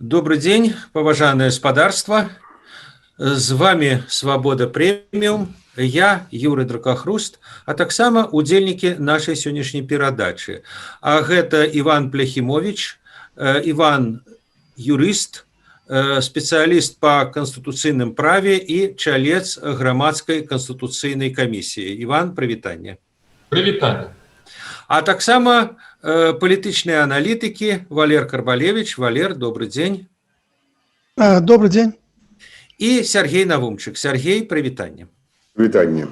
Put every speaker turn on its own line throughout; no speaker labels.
Добрый день, поважанное спадарство. З вами Свобода Премиум. Я Юрий Дракахруст, а таксама удзельнікі нашай сённяшняй перадачы. А гэта Іван Пляхімович, Іван юрыст, спецыяліст па канстытуцыйным праве і чалец грамадскай канстытуцыйнай камісіі. Іван, прывітанне.
Прывітанне.
А таксама палітычныя аналітыкі Валер Карбалевич. Валер, добрый день.
Добрый день.
І Сергей Навумчык. Сергей, прывітанне.
Прывітанне.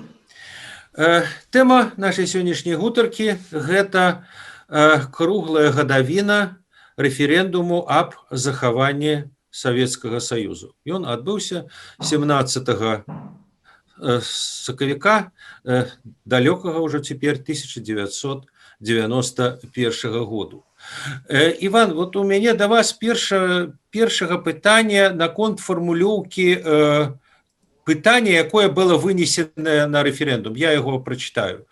Тэма нашай сённяшняй гутаркі – гэта круглая гадавіна рэферэндуму аб захаванні Савецкага Саюзу. Ён адбыўся 17 сакавіка далёкага ўжо цяпер 1991 году. Іван, вот у мяне да вас першага пытання наконт фармулёўкі пытання, якое было вынесенае на рэферэндум. Я яго прачытаю.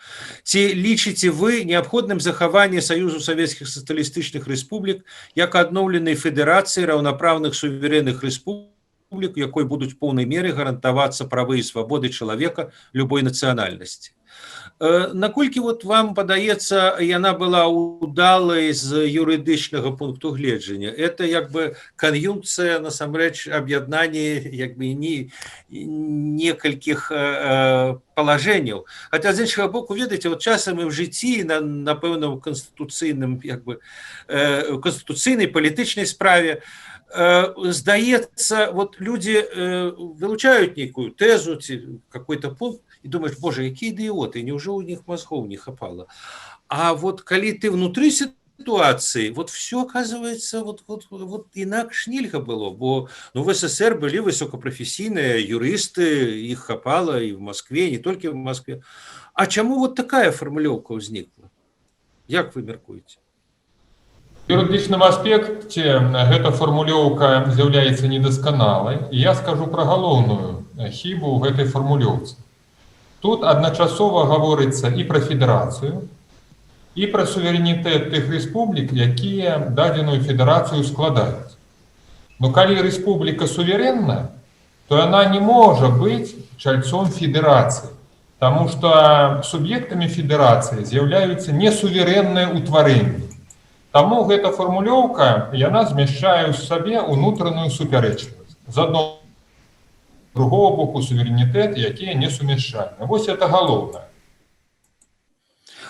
Ці лічыце вы неабходным захаванне Саюзу Савецкіх сацыялістычных рэспублік як адноўленай федэрацыі раўнапраўных суверэнных рэспублік, якой будуць у поўнай меры гарантавацца правы і свабоды чалавека любой нацыянальнасці? Наколькі вот вам падаецца, яна была удалай з юрыдычнага пункту гледжання? Это як бы кан'юнкцыя, насамрэч, аб'яднанне як бы некалькіх палажэнняў. Хаця з іншага боку, ведаеце, вот часам і ў жыцці, напэўна, у канстытуцыйным як бы канстытуцыйнай палітычнай справе здаецца, вот люди вылучаюць нейкую тэзу ці какой-то пункт, и думаешь, боже, какие идиоты, неужели у них мозгов не хапало? А вот коли ты внутри ситуации, вот все оказывается, вот инакш нельга было, бо в СССР были высокопрофессийные юристы, их хапало и в Москве, не только в Москве. А чему вот такая формулёўка возникла? Як вы меркуеце?
В юрыдычным аспекце гэта фармулёўка з'яўляецца недасканалай, і я скажу пра галоўную хібу ў гэтай фармулёўцы. Тут адначасова гаворыцца і пра федэрацыю, і пра суверэнітэт тых рэспублік, якія дадзеную федэрацыю складаюць. Но калі рэспубліка суверэнна, то яна не можа быць чальцом федэрацыі, таму што суб'ектамі федэрацыі з'яўляюцца несуверэнныя ўтварэнні. Таму гэта фармулёўка, яна змяшчае ў сабе ўнутраную супярэчлівасць. З аднаго другого боку суверэнітэт, якія не сумяшчальны. Вось это галоўнае.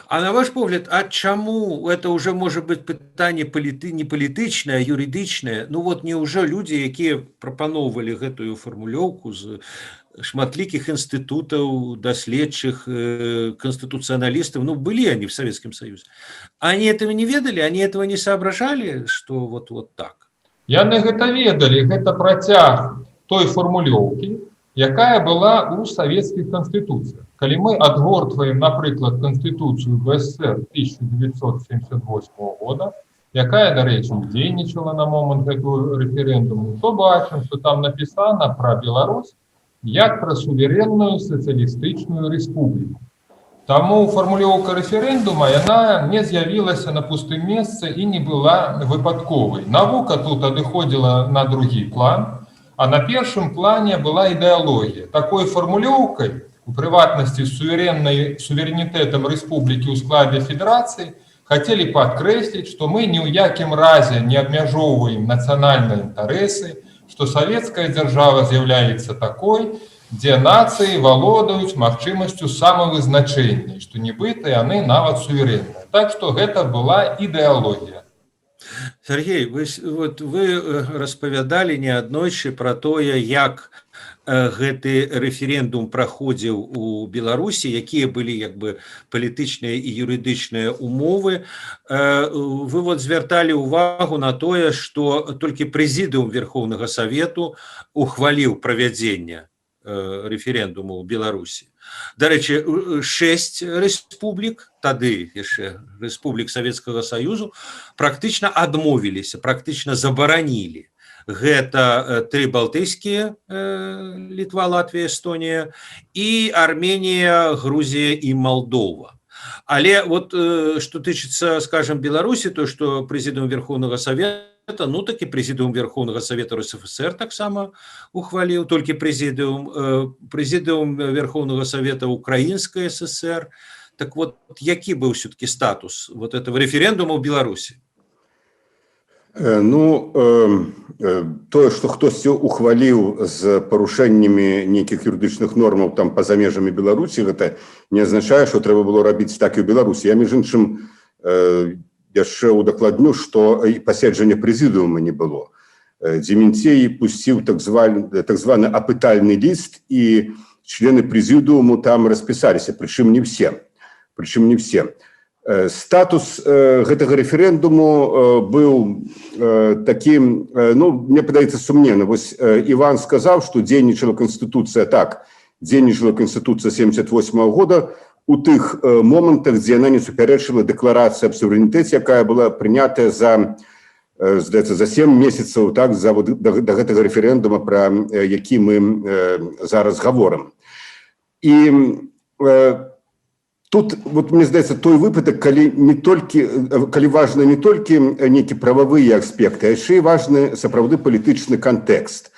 А на ваш погляд, а чаму это уже может быть пытанне не палітычнае, а юрыдычнае? Ну вот неужо людзі, якія прапаноўвалі гэтую фармулёўку з шматлікіх інстытутаў, даследчых, конституционалистов, ну были они в Советском Союзе, они этого не ведали, они этого не соображали, что вот так?
Яны гэта ведалі, гэта працяг той фармулёўкі, якая была ў савецкіх канстытуцыях. Калі мы адгортваем, напрыклад, Канстытуцыю БССР 1978 года, якая, дарэчы, дзейнічала на момант гэтага рэферэндуму, то бачым, што там напісана пра Беларусь як пра суверэнную сацыялістычную рэспубліку. Таму фармулёўка рэферэндума, яна не з'явілася на пустым месцы і не была выпадковай. Навука тут адыходзіла на другі план, а на першым плане была ідэалогія. Такой фармулёўкай, у прыватнасці суверэнітэтам рэспублікі ў складзе федэрацыі, хацелі падкрэсліць, што мы ні ў якім разе не абмяжоўваем нацыянальныя інтарэсы, што савецкая дзяржава з'яўляецца такой, дзе нацыі валодаюць магчымасцю самавызначэння, што нібыта яны нават суверэнныя. Так што гэта была ідэалогія.
Сергей, вы распавядалі неаднойчы пра тое, як гэты рэферэндум праходзіў у Беларусі, якія былі як бы палітычныя і юрыдычныя умовы. Вы вот звярталі ўвагу на тое, што толькі прэзідыум Верхоўнага Савету ухваліў правядзенне рэферэндуму ў Беларусі. Дарэчы, 6 рэспублік, тады яшчэ рэспублік Савецкага Саюзу, практычна адмовіліся, практычна забаранілі. Гэта 3 балтыйскія, Літва, Латвія, Эстонія, і Арменія, Грузія і Малдова. Але вот что тычыцца, скажем, Беларусі, то что прэзідыум Верховнага Савета, ну такі прэзідыум Верховнага Савета РСФСР таксама ухваліў, толькі прэзідыум Верховнага Савета Украінскай ССР. Так вот, які быў все-таки статус вот этого референдума ў Беларусі?
Ну, тое, што хтосьці ухваліў з парушэннямі нейкіх юрыдычных нормаў там па-за межамі Беларусі, гэта не азначае, што трэба было рабіць так і ў Беларусі. Я, між іншым, яшчэ удакладню, што і паседжання прэзідыума не было. Дземінцей пусціў так званы апытальны ліст, і члены прэзідыуму там распісаліся, прычым не все. Статус гэтага рэферэндуму быў такім, ну, мне падаецца, сумненны. Вось Іван сказаў, што дзейнічала Канстытуцыя так, дзейнічала Канстытуцыя 78-го года у тых момантах, дзе яна не супярэчыла дэкларацыі аб суверэнітэце, якая была прынятая здаецца, за 7 месяцаў так, да гэтага рэферэндума, пра які мы зараз гаворым. І тут, вот, мне здаецца, той выпадак, калі важны не толькі нейкі прававыя аспекты, а яшчэ і важны сапраўды палітычны кантэкст.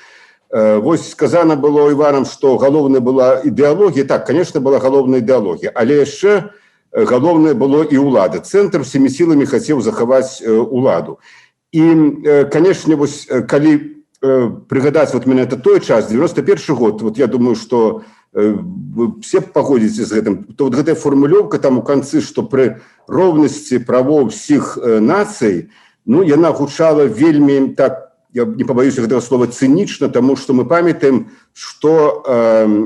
Вось сказана было Іванам, што галоўная была ідэалогія. Так, конечно, была галоўная ідэалогія, але яшчэ галоўнае было і ўлада. Цэнтр всімі сіламі хацеў захаваць уладу. І, конечно, вось, калі прыгадаць вот менавіта той час, 91 год, вот я думаю, што все погодзіцца з гэтым, то вот гэтая формулёўка там у канцы, што пры роўнасці правоў усіх нацый, ну, яна гучала вельмі, так, я не пабаюся гэтага слова, цынічна, таму што мы памятаем, што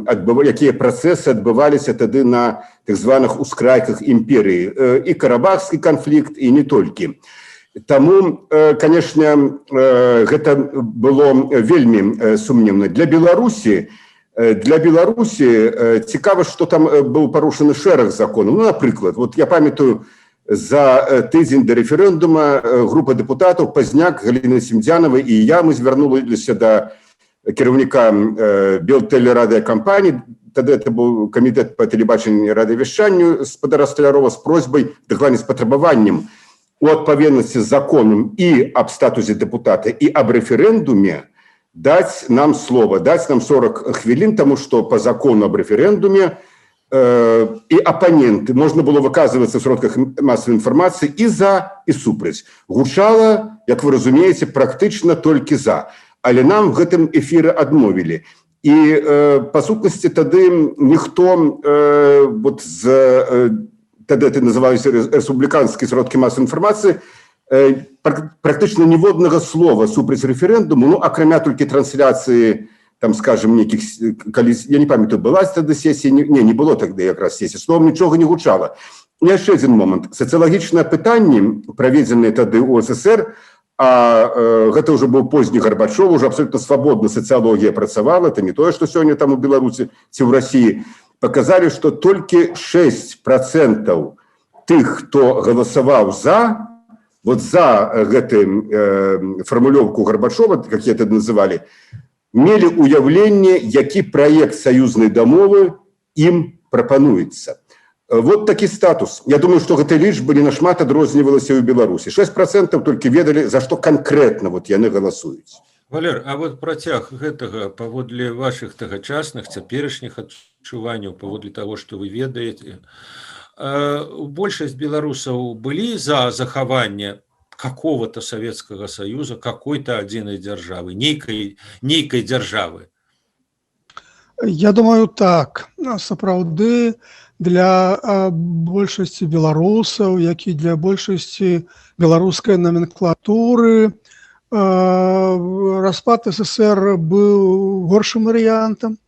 якія працэсы адбываліся тады на так званых ускрайках імперыі, і карабахскі канфлікт, і не толькі. Таму, конечно, гэта было вельмі сумневна. Для Беларусі цікава, што там быў парушаны шэраг законаў. Ну, напрыклад, вот я памятаю, за тыдзень да рэферэндума група дэпутатаў Пазняк, Галіна Семдзянова і я, мы звярнуліся да кіраўніка Белтэлерадыёкампаніі, тады это быў камітэт па тэлебачанню і радыёвяшчанню спадара Сталярова, з просьбай, дакладней з патрабаваннем у адпаведнасці з законам і аб статусе дэпутата, і аб рэферэндуме даць нам слова, даць нам 40 хвілін, таму што па закону аб рэферэндуме і апаненты, можна было выказвацца ў сродках масавай інфармацыі і за, і супраць. Гучала, як вы разумееце, практычна толькі за. Але нам в гэтым эфіры адмовілі. І, па сутнасці, тады ніхто вот тады это называліся рэспубліканскія сродкі масавай інфармацыі, практычна ніводнага слова супраць рэферэндуму, ну, акрамя толькі трансляцыі, там, скажем, некіх, калі, я не памятаю, была тады сесія, не было тады якраз сесія, словом, нічога не гучала. І яшчэ адзін момант. Сацыялагічныя пытанні, праведзеныя тады ў СССР, а гэта ўжо быў позні Гарбачов, уже абсолютно свабодна сацыялогія працавала, это не тое, што сёння там у Беларусі ці ў Расіі, паказалі, што толькі 6% тых, хто галасаваў за, вот за гэтую фармулёўку Гарбачова, как я это называлі, мелі ўяўленне, які праект саюзнай дамовы ім прапануецца. Вот такі статус. Я думаю, што гэтыя лічбы не нашмат адрознівалася ў Беларусі. 6% толькі ведалі, за што канкрэтна вот яны галасуюць.
Валер, а вот працяг гэтага паводле вашых тагачасных, цяперашніх адчуванняў, паводле таго, што вы ведаеце, большасць беларусаў былі за захаванне какого-то Советского Союза, какой-то отдельной державы, нейкай державы?
Я думаю, так. Сапраўды, для большасці беларусаў, як і для большасці беларускай номенклатуры, распад СССР быў горшым варыянтам.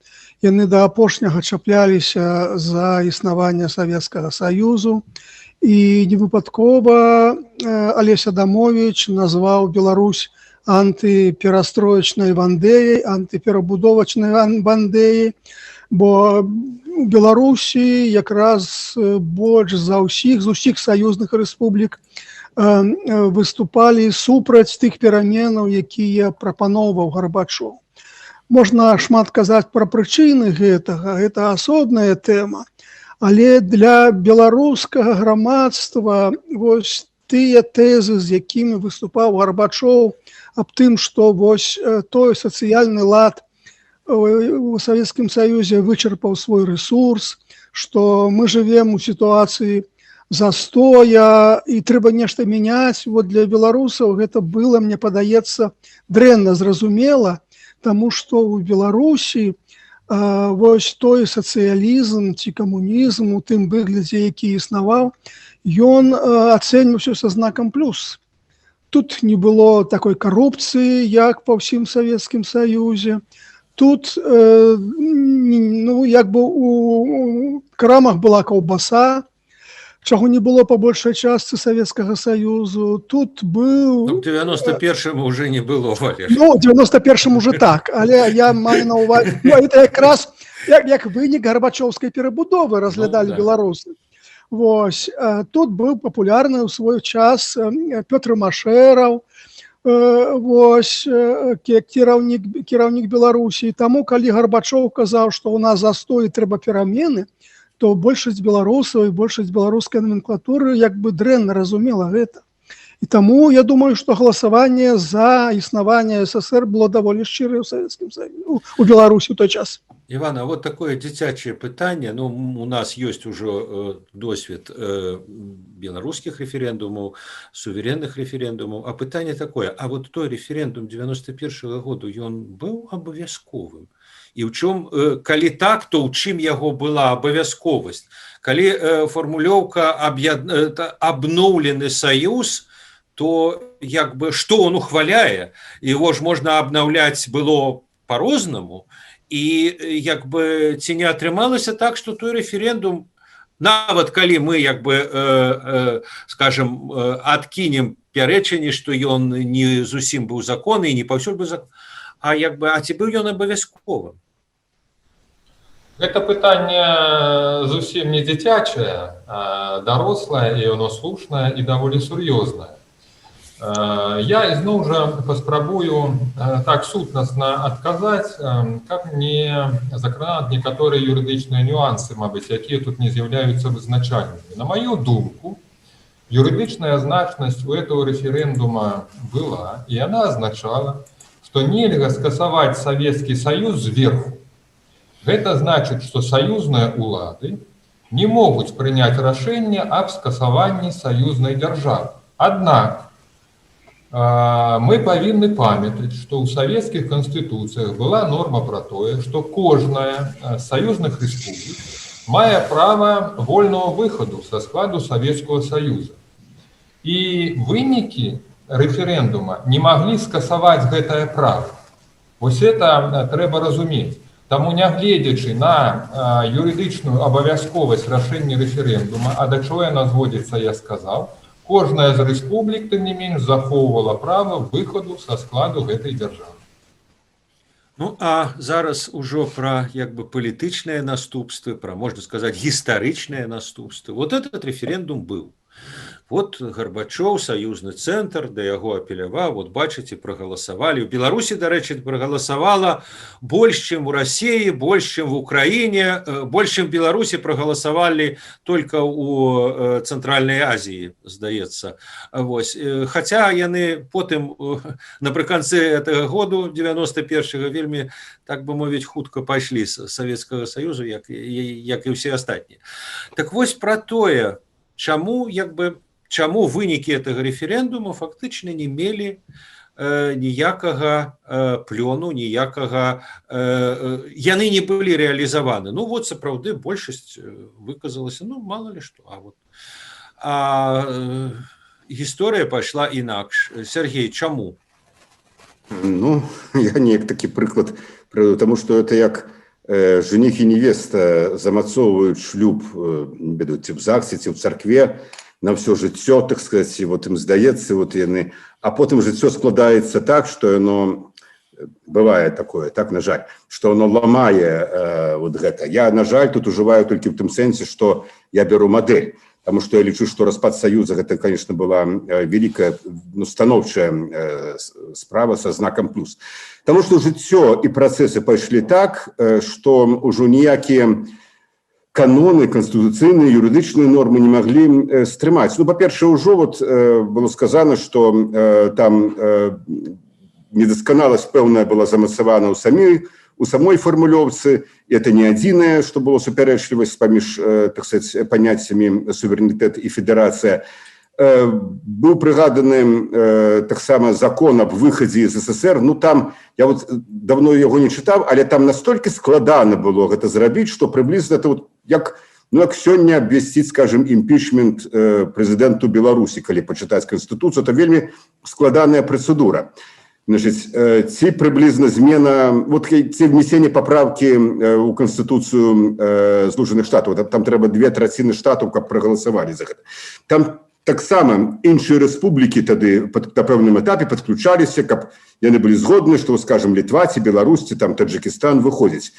Яны да апошняга чапляліся за існаванне Савецкага Саюзу. І невыпадкова Алесь Адамович назваў Беларусь антыперастроечнай вандэяй, антыперабудовачнай вандэяй, бо у Беларусі якраз больш за ўсіх, з усіх саюзных рэспублік выступалі супраць тых пераменаў, якія прапаноўваў Гарбачов. Можна шмат казаць пра прычыны гэтага, гэта асобная тэма. Але для беларускага грамадства вось тыя тэзы, з якімі выступаў Гарбачоў аб тым, што вось той сацыяльны лад у Савецкім Саюзе вычарпаў свой ресурс, што мы жывем у сітуацыі застоя і трэба нешта мяняць. Вот для беларусаў гэта было, мне падаецца, дрэнна зразумела, таму што ў Беларусі вось той сацыялізм ці камунізм у тым выглядзе, які існаваў, ён ацэньваўся са знакам плюс. Тут не было такой карупцыі, як па ўсім Савецкім Саюзе. Тут як бы у крамах была каўбаса, чаго не было па большай частцы Савецкага Саюзу. Тут быў...
Ну, в 91-м уже не было, Валер.
Ну, в 91-м уже так, але я маю на ўвазе... Ну, это якраз як вынік гарбачоўскай перабудовы разглядалі беларусы. Вось. Тут быў папулярны ў свой час Пётр Машэраў, вось, кіраўнік Беларусі. Таму, калі Гарбачоў казаў, што ў нас застой, трэба перамены, то большасць беларусаў і большасць беларускай номенклатуры як бы дрэнна разумела гэта. І таму я думаю, што галасаванне за існаванне СССР было даволі шчырае ў Савецкім Саюзе, у Беларусі ў той час.
Иван, а вот такое дзіцячае пытанне. Ну, у нас ёсць ужо досвед беларускіх рэферэндумаў, суверенных рэферэндумаў. А пытанне такое, а вот той рэферэндум 91-го году, ён быў абавязковым? І ў чым, калі так, то ў чым яго была абавязковасць? Калі формулёўка «абноўлены саюз», то як бы што он ухваляе? Его ж можна абнаўляць было по-рознаму. І як бы ці не атрымалася так, што той рэферэндум, нават калі мы як бы, скажем, адкінем пярэчанне, што ён не зусім быў законны і не паўсюль быў законны, а як бы, а ці быў ён абавязковым?
Гэта пытанне зусім не дзіцячае, а дарослае, і оно слушнае і даволі сур'ёзнае. Я ізноў жа паспрабую так сутнасна адказаць, каб не закранаць некаторыя юрыдычныя нюансы, мабыць, якія тут не з'яўляюцца вызначальнымі. На маю думку, юрыдычная значнасць у этого рэферэндума была, і яна азначала, што нельга скасаваць Савецкі Саюз зверху. Гэта значыць, што саюзныя ўлады не могуць прыняць рашэнне аб скасаванні саюзнай дзяржавы. Аднак, мы павінны памятаць, што ў савецкіх канстытуцыях была норма пра тое, што кожная з саюзных рэспублік мае права вольнага выхаду са складу Савецкага Саюза. І вынікі рэферэндума не маглі скасаваць гэтае права. Вось гэта трэба разумець. Таму, нягледзячы на юрыдычную абавязковасць рашэння рэферэндума, а да чаго яна зводзіцца, я сказаў, кожная з рэспублік, тым не менш, захоўвала права выхаду са складу гэтай дзяржавы.
Ну, а зараз ужо пра як бы палітычныя наступствы, пра, можна сказаць, гістарычныя наступствы. Вот этот рэферэндум быў. Вот Гарбачоў, саюзны цэнтр, да яго апеляваў, вот бачыце, прагаласавалі. У Беларусі, дарэчы, прагаласавала больш, чым у Расіі, больш, чым в Украіне, больш, чым в Беларусі прагаласавалі только у Цэнтральнай Азіі, здаецца. Вось. Хаця яны потым, напрыканцы гэтага году, 91-го, вельмі, так бы мовіць, хутка пайшлі з Савецкага Саюзу, як і ўсе астатнія. Так вось пра тое, чаму вынікі гэтага рэферэндума фактычна не мелі ніякага плёну, ніякага... Яны не былі рэалізаваны. Ну, вот, сапраўды, большасць выказалася, ну, мала ли што. А гісторыя пайшла інакш. Сергей, чаму?
Ну, я неяк такі прыклад прывяду, таму што это як жених і невеста замацоўваюць шлюб, ці в ЗАГСе, ці в царкве, на все жыццё, так сказать, вот ім здаецца, вот яны, а потым жыццё складаецца так, што яно бывае такое, так, на жаль, што оно ламае вот гэта. Я, на жаль, тут ужываю толькі в тым сэнсе, што я беру мадэль, потому что я лічу, што распад Саюза гэта, конечно, была великая, станоўчая справа са знакам плюс. Таму што жыццё і працэсы пайшлі так, што ўжо ніякія каноны, канстытуцыйныя, юрыдычныя нормы не маглі стрымаць. Ну, па-першае, ўжо вот было сказано, што там недасканаласць пэўная была замацавана у самой фармулёўцы. Это не адзінае, што было супярэчлівасць паміж, так сказать, паняццямі суверэнітэт і федэрацыя. Быў прыгаданы таксама закон аб выхадзе з СССР. Ну, там, я вот давно яго не чытаў, але там настолькі складана было гэта зрабіць, што прыблізна это вот як сёння абвясціць, скажем, імпічмент прэзідэнту Беларусі, калі пачытаць Канстытуцыю, то вельмі складаная працэдура. Значит, ці прыблізна змена, вот ці внесение поправки у Конституцию Злучаных Штатаў, там трэба 2/3 штатаў, каб прагаласавалі за гэта. Там таксама іншыя рэспублікі тады на пэўным этапе падключаліся, каб яны былі згодны, што, скажем, Літва ці Беларусь, ці там Таджикистан выходзіць.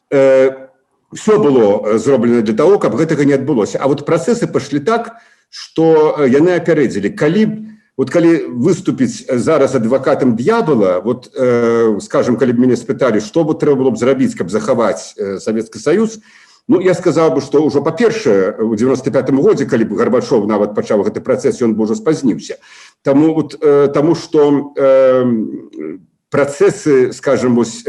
Все было зроблена для того, каб гэтага не адбылося. А вот працэсы пашлі так, што яны апярэдзілі. Калі выступіць зараз адвакатам д'ябала, вот, скажем, калі б мяне спыталі, што бы трэба было б зрабіць, каб захаваць Савецкі Саюз, ну, я сказаў бы, што ўжо, па-першае, у 95-м годзе, калі б Гарбачоў нават пачаў гэты працэс, ён бы ўжо спазніўся. Таму што працэсы, скажем, вось,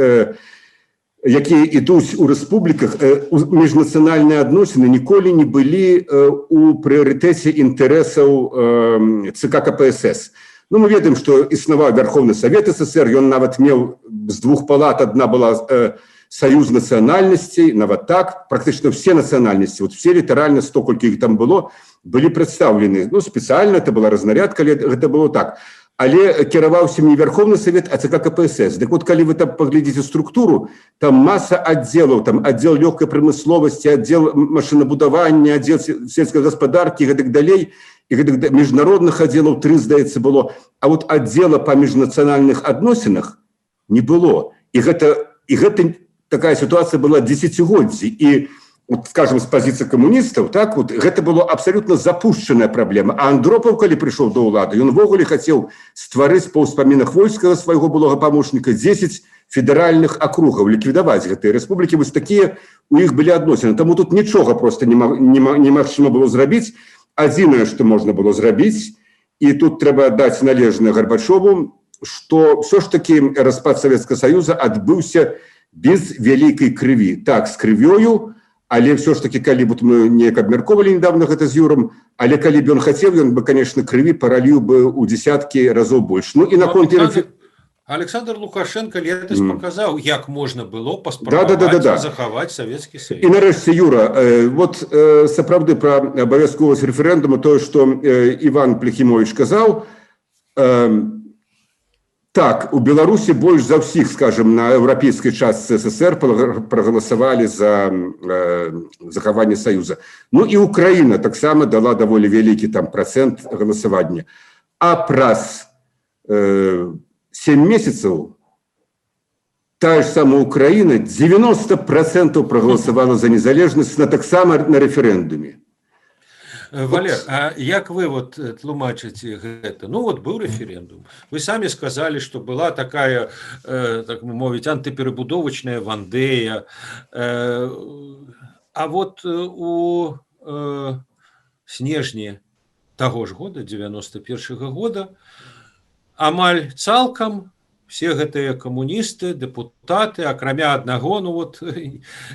якія ідуць у рэспубліках, міжнацыянальныя адносіны ніколі не былі у прыярытэце інтарэсаў ЦК КПСС. Ну, мы ведаем, што існаваў Верховны Савет СССР, ён нават меў з двух палат, адна была саюз нацыянальнасцей, нават так, практычна все нацыянальнасці, вот все літаральна, 100, колькі іх там было, былі прадстаўлены. Ну, спецыяльна, это была разнарядка, але гэта было так. Але кіраваўся не Верховны Совет, а ЦК КПСС. Так вот, калі вы там паглядзіце структуру, там маса аддзелаў, там аддзел лёгкай прамысловасці, аддзел машынабудавання, аддзел сельскай гаспадаркі, гэтак далей, і гэтак міжнародных аддзелаў 3, здаецца, было. А вот аддзела па міжнацыянальных адносінах не было. І гэта такая ситуация была десятигоддзі. І, вот, скажем, з пазіцыі камуністаў, так, вот, гэта была абсолютно запушчаная праблема. А Андропаў, калі прыйшоў да ўлады, ён ввогуле хацеў стварыць па ўспамінах Вольскага, свайго былога памочніка, 10 федэральных акругаў, ліквідаваць гэтыя рэспублікі. Вось такія у іх былі адносіны. Таму тут нічога проста немагчыма было зрабіць. Адзінае, што можна было зрабіць, і тут трэба аддаць належнае Гарбачову, што ўсё ж такі распад Савецкага Саюза адбыўся без вялікай крыві. Так, з крывёю, але все ж таки, калі б мы неяк абмяркоўвалі недавно гэта з Юром, але калі б ён хацеў, ён бы, конечно, крыві параліў бы у десяткі разоў больш. Ну і наконт
Александр Лукашенко летась показаў, як можна было паспрабаваць захаваць Савецкі Саюз.
І нарэшце, Юра, вот сапраўды пра абавязковасць рэферэндуму, тое, што Іван Плехімович казаў, так, у Беларусі больш за ўсіх, скажем, на еўрапейскай частцы СССР прагаласавалі за захаванне Саюза. Ну і Украіна таксама дала даволі вялікі там працэнт галасавання. А праз 7 месяцаў тая ж самая Украіна 90% прагаласавала за незалежнасць таксама на рэферэндуме.
Валер, а як вы вот тлумачыце гэта? Ну вот быў рэферэндум. Вы самі сказалі, што была такая, так мовіць, антыперабудовачная Вандея. А вот у снежні таго ж года, 91-го года, амаль цалкам все гэтыя камуністы, дэпутаты, акрамя аднаго, ну вот,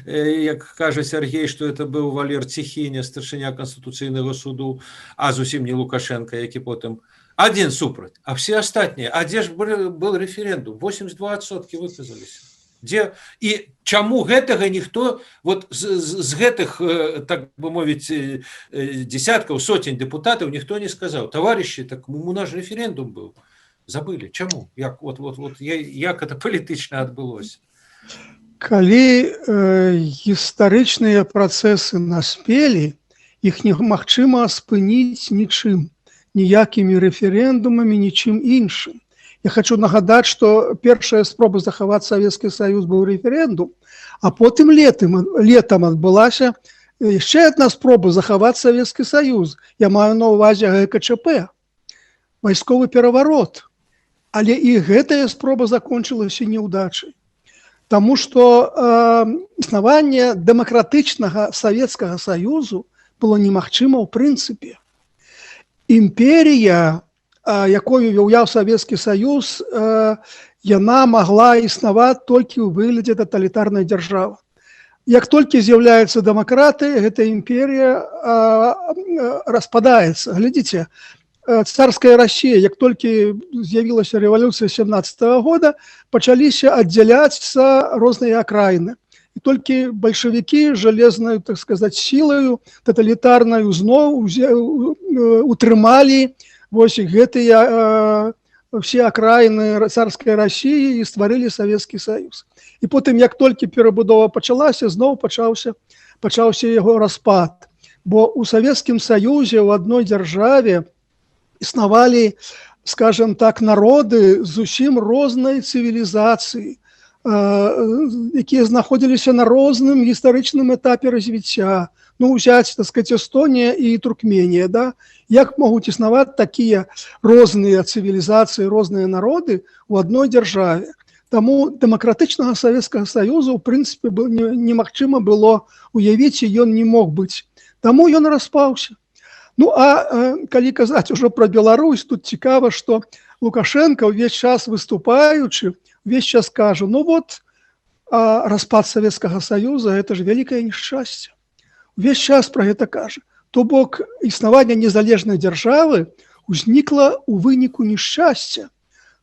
як кажа Сергей, што это быў Валер Ціхіня, старшыня Канстытуцыйнага суду, а зусім не Лукашенко, які потым адзін супраць, а все астатнія. А дзе ж был рэферэндум? 82% выказаліся. Дзе? І чаму гэтага ніхто, вот з гэтых, так бы мовіць, десяткаў, сотень дэпутатаў ніхто не сказаў: таварышы, так у нас рэферэндум быў. Забылі. Чаму? Як это палітычна адбылося?
Калі гістарычныя працэсы наспелі, іх немагчыма спыніць нічым, ніякімі рэферэндумамі, нічым іншым. Я хочу нагадаць, што першая спроба захаваць Савецкі Саюз быў рэферэндум, а потым летам адбылася яшчэ адна спроба захаваць Савецкі Саюз. Я маю на ўвазе ГКЧП, вайсковы пераварот. Але і гэтая спроба закончылася няўдачай. Таму што існаванне дэмакратычнага Савецкага Саюзу было немагчыма ў прынцыпе. Імперія, якую уяўляў Савецкі Саюз, яна магла існаваць толькі ў выглядзе таталітарнай дзяржавы. Як толькі з'яўляецца дэмакратыя, гэта імперія распадаецца. Глядзіце, царская Россия, як толькі з'явілася рэвалюцыя 17-го года, пачаліся аддзяляцца розныя акраіны. І толькі бальшавікі жалезнаю, так сказаць, сілаю таталітарнаю зноў утрымалі вось гэтыя все акраіны царскай России і стварылі Савецкі Саюз. І потым, як толькі перабудова пачалася, зноў пачаўся яго распад. Бо ў Савецкім Саюзе ў адной дзяржаве існавалі, скажем так, народы зусім рознай цывілізацыі, якія знаходзіліся на розным гістарычным этапе развіцця. Ну, взять, так сказать, Эстонія і Туркменія, да? Як могуць існаваць такія розныя цывілізацыі, розныя народы ў адной дзяржаве? Таму дэмакратычнага Савецкага Саюзу, ў прынцыпе, немагчыма было уявіць, і ён не мог быць. Таму ён распаўся. Ну, а калі казаць ужо пра Беларусь, тут цікава, што Лукашенко ўвесь час выступаючы, увесь час кажа, ну вот, распад Савецкага Саюза, это ж вялікае нешчасце. Увесь час пра гэта кажа. То бок, існаванне незалежнай дзяржавы узнікла ў выніку нешчасця.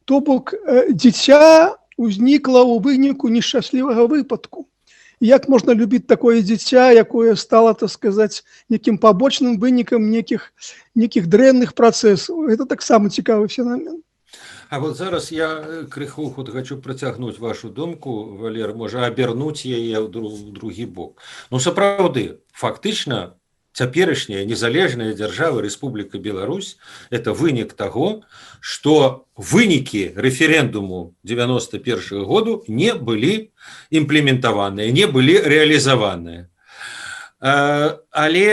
То бок, дзіця узнікла ў выніку нешчаслівага выпадку. Як можна любіць такое дзіця, якое стало, так сказаць, некім пабочным вынікам некіх дрэнных працэсаў. Гэта таксама цікавы феномен.
А вот зараз я крыху хочу працягнуць вашу думку, Валер, можа абернуць яе ў другі бок. Ну, сапраўды, фактычна, цяперашняя незалежная дзяржава Рэспубліка Беларусь – это вынік таго, што вынікі рэферэндуму 91-го году не былі імплементаваныя, не былі рэалізаваныя. Але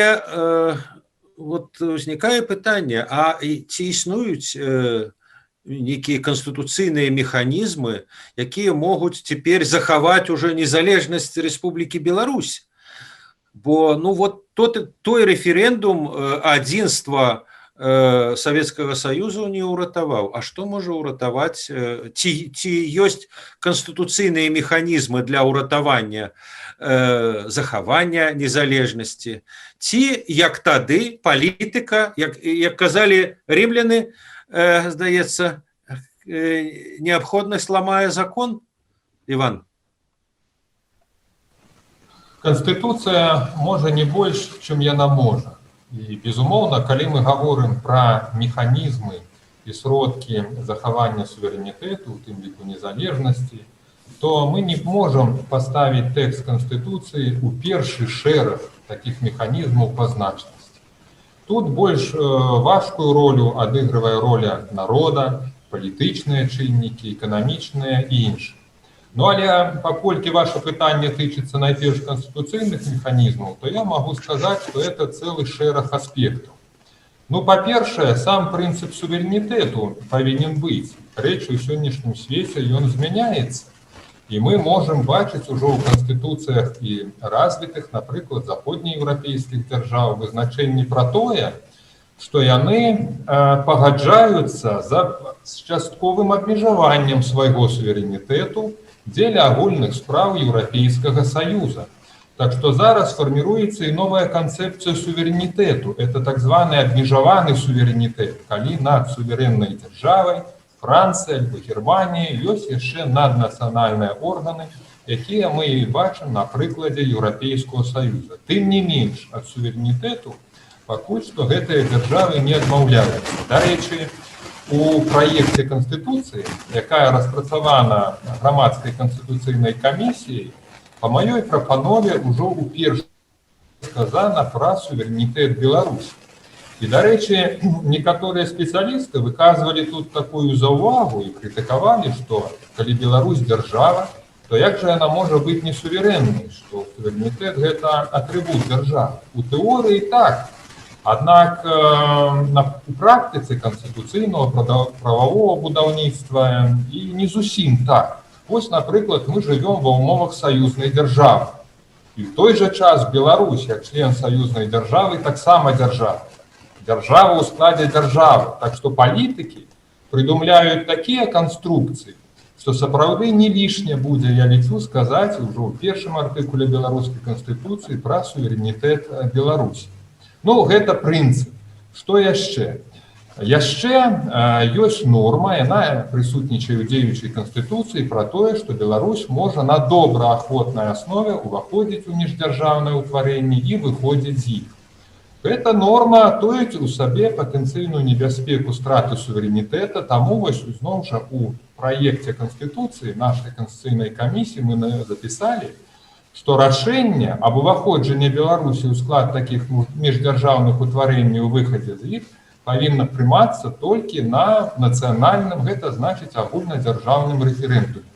вот узнікае пытанне, а ці існуюць некія канстытуцыйныя механізмы, якія могуць цяпер захаваць уже незалежнасць Рэспублікі Беларусь? Бо ну вот той рэферэндум адзінства Савецкага Саюзу не ўратаваў. А што можа ўратаваць? Ці ёсць канстытуцыйныя механізмы для ўратавання захавання незалежнасці? Ці, як тады, палітыка, як казалі рымляны, здаецца, неабходнасць ламае закон? Іван?
Конституция можа не больш, чым яна можа. І, безумоўна, калі мы гаворым пра механізмы і сродкі захавання суверэнітэту, у тым ліку незалежнасці, то мы не можам паставіць тэкст Конституцыі ў першы шэраг такіх механізмаў па значнасці. Тут больш важкую ролю адыгрывае роля народа, палітычныя чыннікі, эканамічныя і іншыя. Ну, але паколькі ваше пытанне тычыцца найперш канстытуцыйных механізмаў, то я магу сказаць, што это цэлы шэраг аспектаў. Ну, па-першае, сам прынцып суверэнітэту павінен быць. Рэч у сённяшнім свеце ён змяняецца. І мы можам бачыць ужо ў канстытуцыях і развітых, напрыклад, заходнееўрапейскіх дзяржаў вызначэнні пра тое, што яны пагаджаюцца з частковым абмежаваннем свайго суверэнітэту дзеля агульных спраў Еўрапейскага Саюза. Так што зараз фарміруецца і новая канцэпцыя суверэнітэту. Это так званы абмежаваны суверэнітэт, калі над суверэннай дзяржавай, Францыя альбо Германія ёсць яшчэ наднацыянальныя органы, якія мы і бачым на прыкладзе Еўрапейскага Саюза. Тым не менш, ад суверэнітэту пакуль што гэтыя дзяржавы не адмаўляюцца. Дарэчы, у праекце Конституцыі, якая распрацавана грамадскай канстытуцыйнай камісіяй, па маёй прапанове ўжо ўпершыню сказана пра суверэнітэт Беларусі. І, дарэчы, некаторыя спецыялісты выказвалі тут такую заўвагу і крытыкавалі, што калі Беларусь дзяржава, то як жа яна можа быць не суверэннай, што суверэнітэт гэта атрыбут дзяржавы. У тэорыі так. Аднак у практыцы канстытуцыйнага прававога будаўніцтва і не зусім так. Вось, напрыклад, мы жывём ва ўмовах саюзнай дзяржавы. І ў той жа час Беларусь, як член саюзнай дзяржавы, таксама дзяржава. Дзяржава ў складзе дзяржавы. Так што палітыкі прыдумляюць такія канструкцыі, што сапраўды не лішне будзе, я лічу, сказаць ужо ў першым артыкуле беларускай канстытуцыі пра суверэнітэт Беларусі. Ну, гэта прынцып. Што яшчэ? Яшчэ ёсць норма, яна прысутнічае ў дзеючай канстытуцыі пра тое, што Беларусь можа на добраахвотнай аснове ўваходзіць у міждзяржаўнае ўтварэнне і выходзіць з іх. Гэта норма тоіць у сабе патэнцыйную небяспеку страты суверэнітэта, таму вось зноў жа у праекце канстытуцыі нашай канстытуцыйнай камісіі мы запісалі, што рашэнне аб уваходжанні Беларусі ў склад такіх міждзяржаўных утварэнняў у выхадзе з іх павінна прымацца толькі на нацыянальным, гэта значыць агульнадзяржаўным рэферэндуме.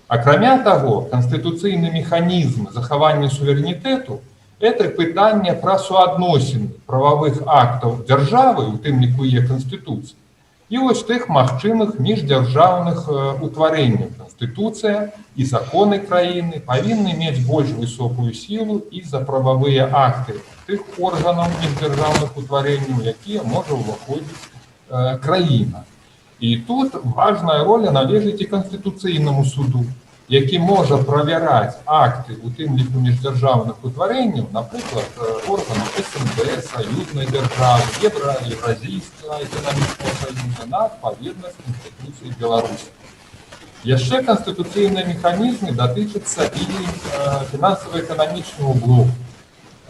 Акрамя таго, канстытуцыйны механізм захавання суверэнітэту это пытанне пра суадносіны прававых актаў дзяржавы, у тым ліку і канстытуцыі, і вось тых магчымых міждзяржаўных утварэнняў. Канстытуцыя і законы краіны павінны мець больш высокую сілу і за прававыя акты тых органаў міждзяржаўных утварэнняў, якія можа ўваходзіць краіна. І тут важная роля належыць і канстытуцыйнаму суду, які можа правяраць акты у тым ліку міждзяржаўных утварэнняў, напрыклад, органаў СНД, саюзнай дзяржавы, Евразійскага эканамічнага саюза на адпаведнасць Канстытуцыі Беларусі. Яшчэ канстытуцыйныя механізмы датычацца і фінансава-эканамічнага блоку.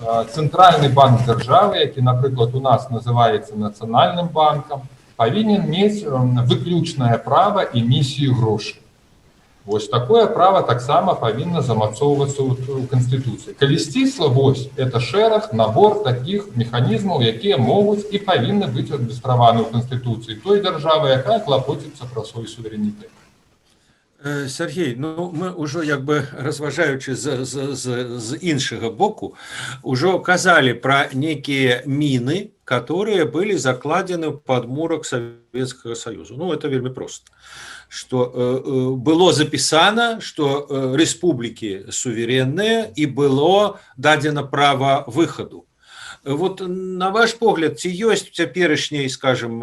Цэнтральны банк дзяржавы, які, напрыклад, у нас называецца нацыянальным банкам, павінен мець выключнае права эмісіі грошай. Вось такое права таксама павінна замацоўвацца ў Канстытуцыі. Калі сцісла, вось, это шэраг, набор такіх механізмаў, якія могуць і павінны быць адлюстраваны ў Канстытуцыі той дзяржавы, якая клапоціцца пра свой суверэнітэт.
Сергей, ну мы ўжо як бы разважаючы з іншага боку, ужо казалі пра некія міны, которые былі закладзены ў падмурак Савецкага Саюзу. Ну, это вельмі проста. Что было записано, что республики суверенные и было дадено право выходу. Вот на ваш погляд, ці ёсць у цяперашняй, скажем,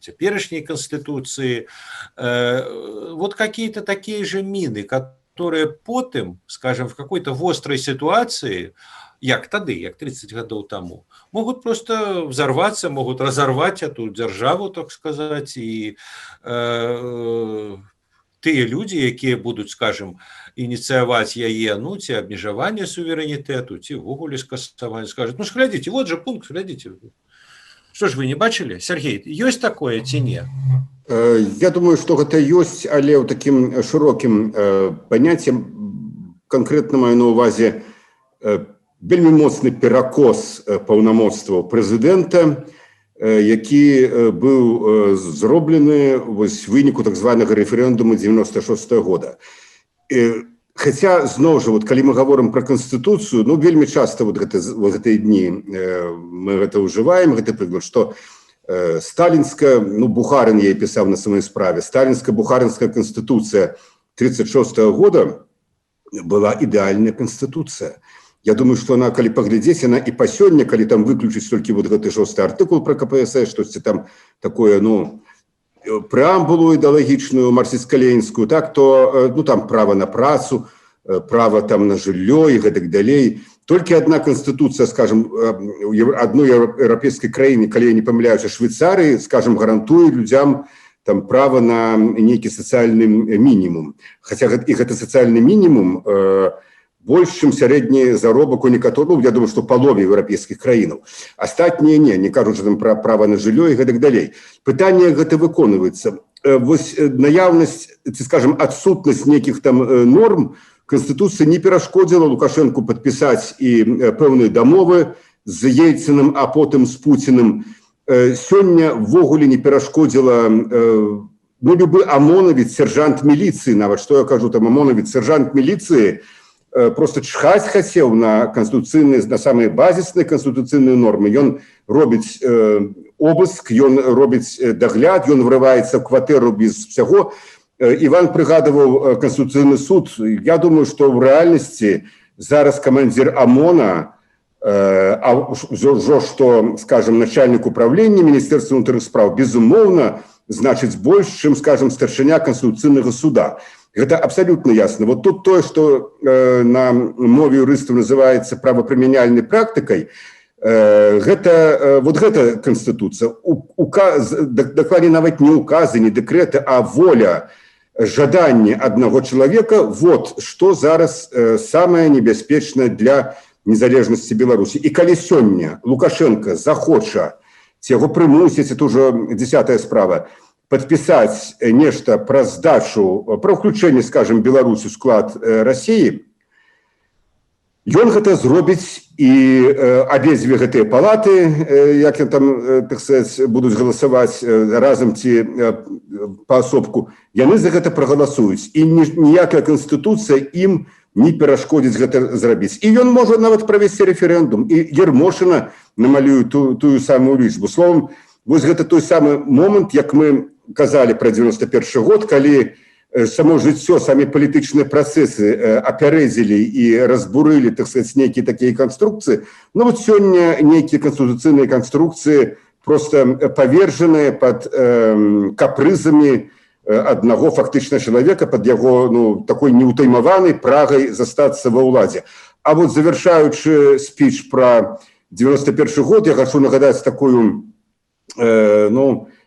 цяперашняй конституции вот какие-то такие же мины, которые потым, скажем, в какой-то вострой ситуации, як тады, як 30 гадоў таму, могут просто взорваться, могут разорвать эту державу, так сказать, и тыя люди, якія будуць, скажем, ініцыяваць яе, ну, ці абмежаванне суверэнітэту, ці ўвогуле скасаванне, скажут, ну, глядзіце, вот же пункт, глядзіце. Что ж вы не бачили? Сергей, ёсць такое ці не?
Я думаю, что гэта ёсць, але ў такім шырокім паняццем канкрэтна маю на ўвазе вельмі моцны перакос паўнамоцтваў прэзідэнта, які быў зроблены вось выніку так званага рэферэндуму 96-го года. Хаця, зноў жа, вот, калі мы гаворым пра Канстытуцыю, ну, вельмі часта вот гэтыя дні мы гэта ўжываем, гэты прыклад, што сталінская, ну, Бухарин яе пісаў на самой справе, сталінска-бухаринская Канстытуцыя 36-го года была ідэальная Канстытуцыя. Я думаю, что она, калі паглядзець, она і па сёння, калі там выключыць толькі вот гэты 6-й артыкул про КПСС, штосьці там такое, ну, преамбулу ідэалагічную марксістско-ленінскую, так, то, ну, там право на працу, право там на жыллё і гэтак далей. Толькі одна конституция, скажем, одной еўрапейскай краіны, калі я не памыляюся, Швейцарыі, скажем, гарантуе людзям там право на нейкі сацыяльны мінімум. Хаця і гэты сацыяльны мінімум больш, чым сярэдні заробак у некаторых, ну, я думаю, што палове еўрапейскіх краінаў. Астатнія не кажучы там пра права на жыллё і гэтак далей. Пытанне гэта выконваецца. Вось наяўнасць, ці, скажем, адсутнасць нейкіх там норм Канстытуцыя не перашкодзіла Лукашэнку падпісаць і пэўныя дамовы з Ельцыным, а потым з Пуціным. Сёння ввогуле не перашкодзіла, ну, любы ОМОНовец, сержант міліцыі, нават што я кажу, там ОМОНовец, сержант міліцыі, просто чхаць хацеў на канстытуцыйныя, на самыя базісныя канстытуцыйныя нормы. Ён робіць обыск, ён робіць дагляд, ён врываецца ў кватэру без всяго. Іван прыгадываў Конституцыйны суд. Я думаю, што ў рэальнасці зараз камандзір ОМОНа, а ўжо што, скажем, начальник управления Министерства внутренних справ, безумоўна, значыць больш, чым, скажем, старшыня Конституцыйнага суда. Гэта абсолютно ясно. Вот тут тое, што на мове юрыстаў называецца правапрымяняльнай практыкай, гэта Конституция. Дакладней нават не указы, не дэкрэты, а воля, жаданне аднаго чалавека, вот што зараз самае небяспечнае для незалежнасці Беларусі. І калі сёння Лукашенко захоча, ці яго прымусіць, это ўжо 10-я справа, падпісаць нешта пра здачу, пра ўключэнне, скажем, Беларусі ў склад Расіі, ён гэта зробіць, і абедзве гэтыя палаты, як там, так сказать, будуць галасаваць разам ці паасобку, яны за гэта прагаласуюць. І ніякая Конституцыя ім не перашкодзіць гэта зрабіць. І ён можа нават правесці рэферэндум, і Ермошына намалюе тую самую лічбу. Словом, вось гэта той самы момант, як мы казалі пра 91 год, калі само жыццё, самі палітычныя працэсы апярэдзілі і разбурылі, так сказать, нейкія такія канструкцыі. Ну вот сёння нейкія канстытуцыйныя канструкцыі просто павержаныя пад капрызамі аднаго фактычна чалавека, пад яго такой неўтаймаванай прагай застацца ва ўладзе. А вот завяршаючы спіч пра 91 год, я хочу нагадаць такую,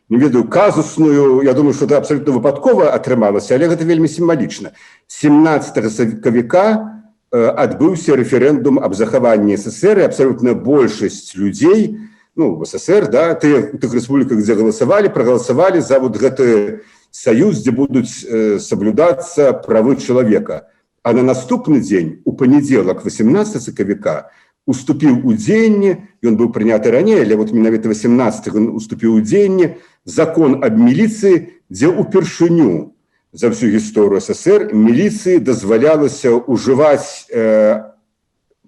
не ведаю, казусную, я думаю, что это абсолютно выпадкова атрымалася, але гэта вельмі сімвалічна. 17 сакавіка адбыўся рэферэндум аб захаванні СССР, і абсолютная большасць людзей, в СССР, да, тых рэспубліках, дзе галасавалі, прагаласавалі за вот гэты саюз, дзе будуць соблюдацца правы чалавека. А на наступны дзень, у панядзелак, 18 сакавіка, уступіў у дзеянне, ён быў прыняты раней, але вот менавіта 18 ён уступіў у дзеянне закон аб міліцыі, дзе ўпершыню за всю гісторыю СССР міліцыі дазвалялася ўжываць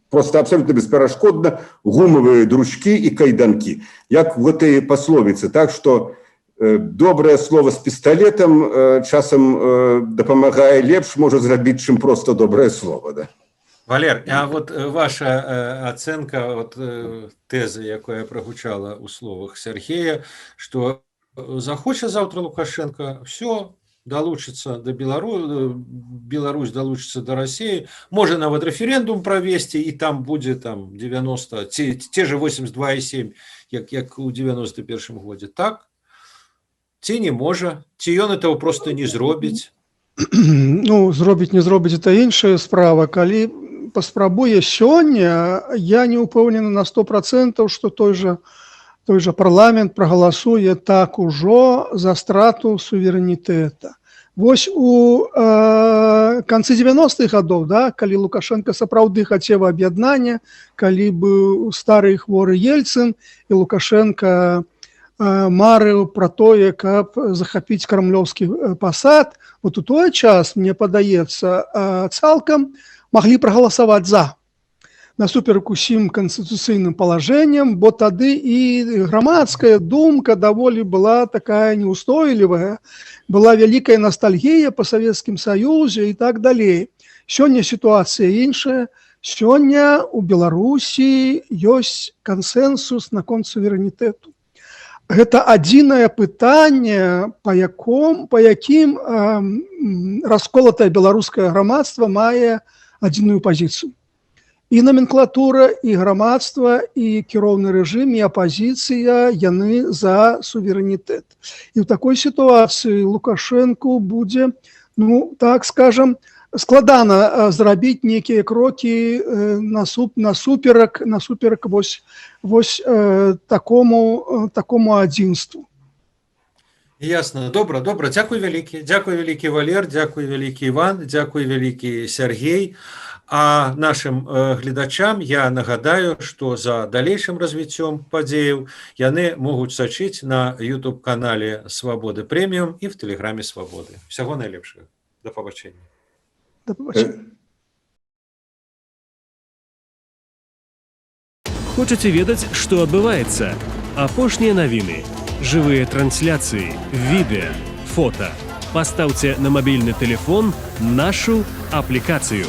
просто абсолютно бесперашкодна гумавыя дручкі і кайданкі. Як в гэтай пасловіцы, так што добрае слово з пісталетам часам дапамагае лепш можа зрабіць, чым просто добрае слово, да?
Валер, а вот ваша оценка вот тезы, якая прогучала у словах Сергея, что захоча завтра Лукашенко, все, долучится до Беларусь долучится до России, можно нават референдум провести, и там будет там 90, те же 82,7, як у 91 году. Так? Ці не можа, ці ён этого просто не зробіць?
Ну, зробіць, не зробіць, это іншая справа. Калі паспрабуе сёння, я не упэўнены на 100%, што той же парламент прагаласуе так ужо за страту суверэнітэта. Вось у канцы 90-х гадоў, да, калі Лукашенко сапраўды хацеў аб'яднання, калі быў стары і хворы Ельцин, і Лукашенко марыў пра тое, каб захапіць крамлёўскі пасад, вот у той час, мне падаецца, цалкам маглі прагаласаваць за, насуперак усім канстытуцыйным палажэнням, бо тады і грамадская думка даволі была такая неустойлівая, была вялікая ностальгія па Савецкім Саюзе і так далей. Сёння сітуацыя іншая, сёння у Беларусі ёсць кансэнсус наконт суверэнітэту. Гэта адзінае пытанне, па якім расколатае беларускае грамадства мае адзіную пазіцыю. І номенклатура, і грамадства, і кіроўны рэжым, і апазіцыя, яны за суверэнітэт. І ў такой сітуацыі Лукашенку будзе, так скажам, складана зрабіць нейкія крокі насуперак вось такому адзінству.
Ясно, добра. Дзякуй вялікі Валер, дзякуй вялікі Іван, дзякуй вялікі Сергей. А нашим гледачам я нагадаю, што за далейшым развіццём падзеяў яны могуць сачыць на YouTube-канале Свабоды Прэміум і в Тэлеграме Свабоды. Усяго найлепшага. Да пабачэння.
Да пабачэння.
Хочаце ведаць, што адбываецца? Апошнія навіны, жывыя трансляцыі, відэа, фота. Пастаўце на мабільны тэлефон нашу аплікацыю.